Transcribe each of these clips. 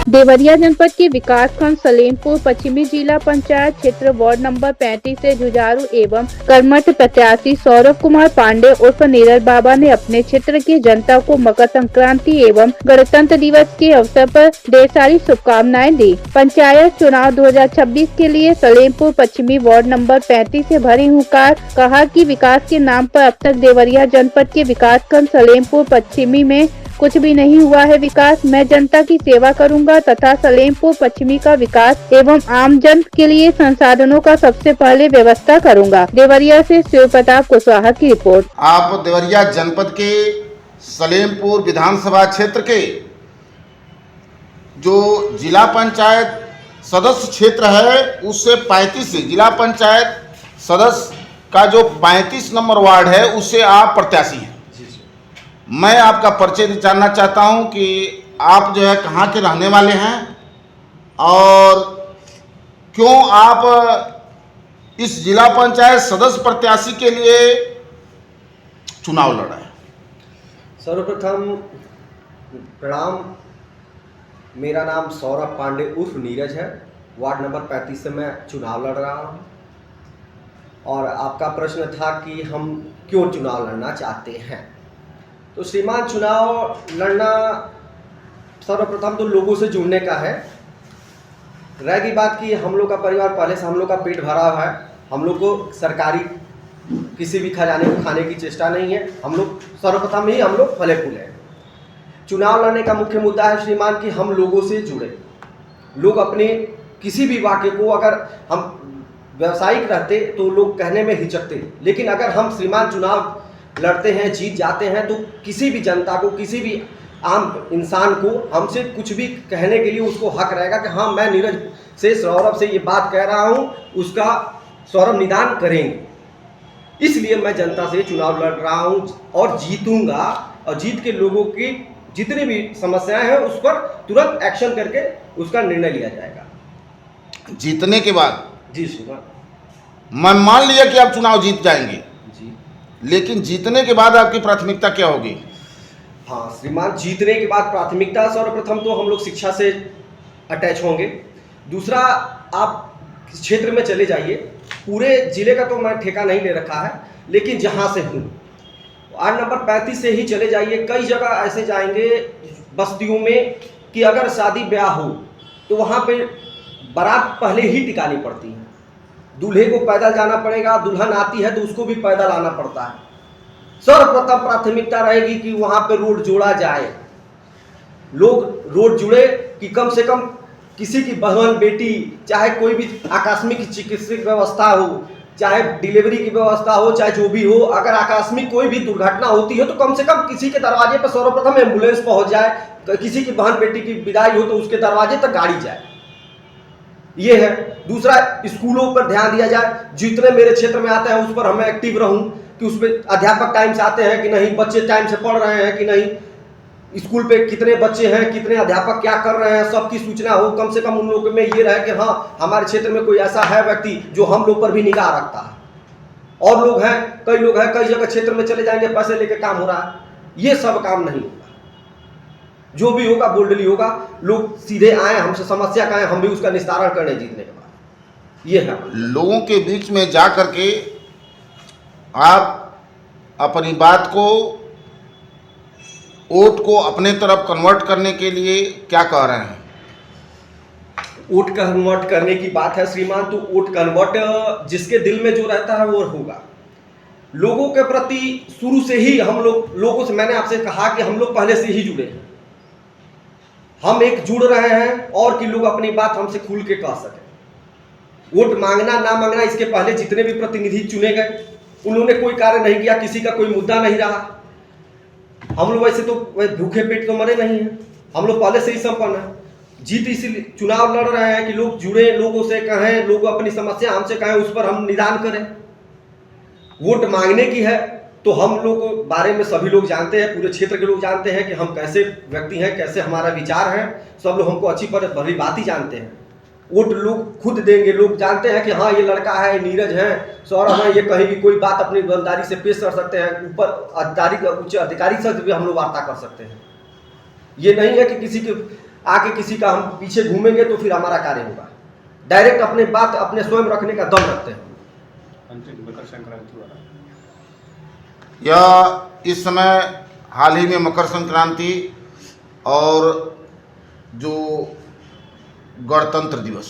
देवरिया जनपद के विकासखंड सलेमपुर पश्चिमी जिला पंचायत क्षेत्र वार्ड नंबर 35 से जुझारू एवं कर्मठ प्रत्याशी सौरभ कुमार पांडे उर्फ नीरज बाबा ने अपने क्षेत्र की जनता को मकर संक्रांति एवं गणतंत्र दिवस के अवसर पर ढेर सारी शुभकामनाएं दी। पंचायत चुनाव 2026 के लिए सलेमपुर पश्चिमी वार्ड नंबर 35 से भरी हुंकार, कहा कि विकास के नाम पर अब तक देवरिया जनपद के विकासखंड सलेमपुर पश्चिमी में कुछ भी नहीं हुआ है विकास। मैं जनता की सेवा करूंगा तथा सलेमपुर पश्चिमी का विकास एवं आम जन के लिए संसाधनों का सबसे पहले व्यवस्था करूंगा। देवरिया से शिव प्रताप कुशवाहा की रिपोर्ट। आप देवरिया जनपद के सलेमपुर विधानसभा क्षेत्र के जो जिला पंचायत सदस्य क्षेत्र है उससे 35 जिला पंचायत सदस्य का जो 35 नंबर वार्ड है उससे आप प्रत्याशी हैं। मैं आपका परिचय जानना चाहता हूं कि आप जो है कहां के रहने वाले हैं और क्यों आप इस जिला पंचायत सदस्य प्रत्याशी के लिए चुनाव लड़ रहे हैं। सर्वप्रथम प्रणाम। मेरा नाम सौरभ पांडे उर्फ नीरज है। वार्ड नंबर 35 से मैं चुनाव लड़ रहा हूं और आपका प्रश्न था कि हम क्यों चुनाव लड़ना चाहते हैं। तो श्रीमान, चुनाव लड़ना सर्वप्रथम तो लोगों से जुड़ने का है। रहेगी बात कि हम लोग का परिवार पहले से हम लोग का पेट भरा हुआ है, हम लोग को सरकारी किसी भी खजाने को खाने की चेष्टा नहीं है। हम लोग सर्वप्रथम ही हम लोग फले फूले हैं। चुनाव लड़ने का मुख्य मुद्दा है श्रीमान कि हम लोगों से जुड़े। लोग अपने किसी भी वाक्य को अगर हम व्यावसायिक रहते तो लोग कहने में हिचकते, लेकिन अगर हम श्रीमान चुनाव लड़ते हैं, जीत जाते हैं, तो किसी भी जनता को, किसी भी आम इंसान को हमसे कुछ भी कहने के लिए उसको हक रहेगा कि हाँ, मैं नीरज से, सौरभ से ये बात कह रहा हूँ, उसका सौरभ निदान करेंगे। इसलिए मैं जनता से चुनाव लड़ रहा हूँ और जीतूंगा और जीत के लोगों की जितनी भी समस्याएं हैं उस पर तुरंत एक्शन करके उसका निर्णय लिया जाएगा। जीतने के बाद जी श्रीमान, मैं मान लिया कि आप चुनाव जीत जाएंगे, जी, लेकिन जीतने के बाद आपकी प्राथमिकता क्या होगी। हाँ श्रीमान, जीतने के बाद प्राथमिकता सर्वप्रथम तो हम लोग शिक्षा से अटैच होंगे। दूसरा, आप क्षेत्र में चले जाइए, पूरे जिले का तो मैं ठेका नहीं ले रखा है, लेकिन जहाँ से हूँ वार्ड नंबर 35 से ही चले जाइए। कई जगह ऐसे जाएंगे बस्तियों में कि अगर शादी ब्याह हो तो वहाँ पे बारात पहले ही टिकानी पड़ती है, दूल्हे को पैदल जाना पड़ेगा, दुल्हन आती है तो उसको भी पैदल आना पड़ता है। सर्वप्रथम प्राथमिकता रहेगी कि वहाँ पे रोड जोड़ा जाए, लोग रोड जुड़े कि कम से कम किसी की बहन बेटी, चाहे कोई भी आकस्मिक चिकित्सक व्यवस्था हो, चाहे डिलीवरी की व्यवस्था हो, चाहे जो भी हो, अगर आकस्मिक कोई भी दुर्घटना होती है तो कम से कम किसी के दरवाजे पर सर्वप्रथम एम्बुलेंस पहुंच जाए। किसी की बहन बेटी की विदाई हो तो उसके दरवाजे तक गाड़ी जाए, ये है। दूसरा, स्कूलों पर ध्यान दिया जाए, जितने मेरे क्षेत्र में आते हैं उस पर हमें एक्टिव रहूं कि उसमें अध्यापक टाइम से आते हैं कि नहीं, बच्चे टाइम से पढ़ रहे हैं कि नहीं, स्कूल पे कितने बच्चे हैं, कितने अध्यापक क्या कर रहे हैं, सबकी सूचना हो। कम से कम उन लोगों में ये रहे कि हाँ, हमारे क्षेत्र में कोई ऐसा है व्यक्ति जो हम लोग पर भी निगाह रखता है। और लोग हैं, कई लोग हैं, कई जगह क्षेत्र में चले जाएंगे, पैसे लेके काम हो रहा है, ये सब काम नहीं होगा। जो भी होगा बोल्डली होगा, लोग सीधे आए, हमसे समस्या का है, हम भी उसका निस्तारण करने जीतने के बाद। ये है लोगों के बीच में जा करके आप अपनी बात को, वोट को अपने तरफ कन्वर्ट करने के लिए क्या कह रहे हैं। वोट कन्वर्ट करने की बात है श्रीमान, तो वोट कन्वर्ट जिसके दिल में जो रहता है वो होगा। लोगों के प्रति शुरू से ही हम लोगों से, मैंने आपसे कहा कि हम लोग पहले से ही जुड़े हैं, हम एक जुड़ रहे हैं और कि लोग अपनी बात हमसे खुल के कह सकें। वोट मांगना ना मांगना, इसके पहले जितने भी प्रतिनिधि चुने गए उन्होंने कोई कार्य नहीं किया, किसी का कोई मुद्दा नहीं रहा। हम लोग वैसे तो भूखे पेट तो मरे नहीं हैं, हम लोग पहले से ही संपन्न है। जीत इसीलिए चुनाव लड़ रहे हैं कि लोग जुड़े, लोगों से कहें, लोग अपनी समस्या हमसे कहें, उस पर हम निदान करें। वोट मांगने की है तो हम लोग के बारे में सभी लोग जानते हैं, पूरे क्षेत्र के लोग जानते हैं कि हम कैसे व्यक्ति हैं, कैसे हमारा विचार है, सब लोग हमको अच्छी पर भली बात ही जानते हैं। वोट लोग खुद देंगे, लोग जानते हैं कि हाँ, ये लड़का है, नीरज है, सौरभ है, ये कहीं भी कोई बात अपनी ईमानदारी से पेश कर सकते हैं, ऊपर अधिकारी, उच्च अधिकारी से भी हम लोग वार्ता कर सकते हैं। ये नहीं है कि किसी के आके किसी का हम पीछे घूमेंगे तो फिर हमारा कार्य होगा। डायरेक्ट अपने बात अपने स्वयं रखने का दम रखते हैं। मकर संक्रांति वाला यह इस समय हाल ही में मकर संक्रांति और जो गणतंत्र दिवस,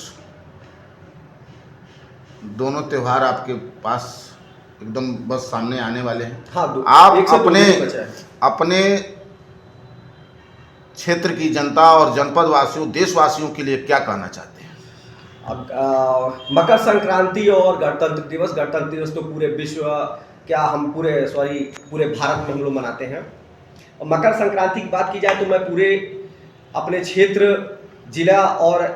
दोनों त्यौहार आपके पास एकदम बस सामने आने वाले हैं। हाँ, आप एक से दो अपने दिन बचा है। अपने क्षेत्र की जनता और जनपद वासियों, देशवासियों के लिए क्या कहना चाहते हैं? अब मकर संक्रांति और गणतंत्र दिवस तो पूरे विश्व पूरे भारत में हम लोग मनाते हैं। और मकर संक्रांति की बात की जाए तो मैं पूरे अपने क्षेत्र, जिला और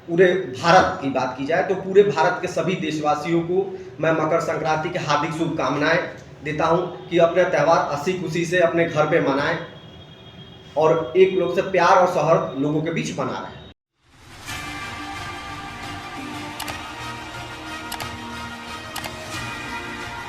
पूरे भारत की बात की जाए तो पूरे भारत के सभी देशवासियों को मैं मकर संक्रांति की हार्दिक शुभकामनाएं देता हूं कि अपने त्यौहार हंसी खुशी से अपने घर पे मनाएं और एक लोग से प्यार और सौहार्द लोगों के बीच बना रहे।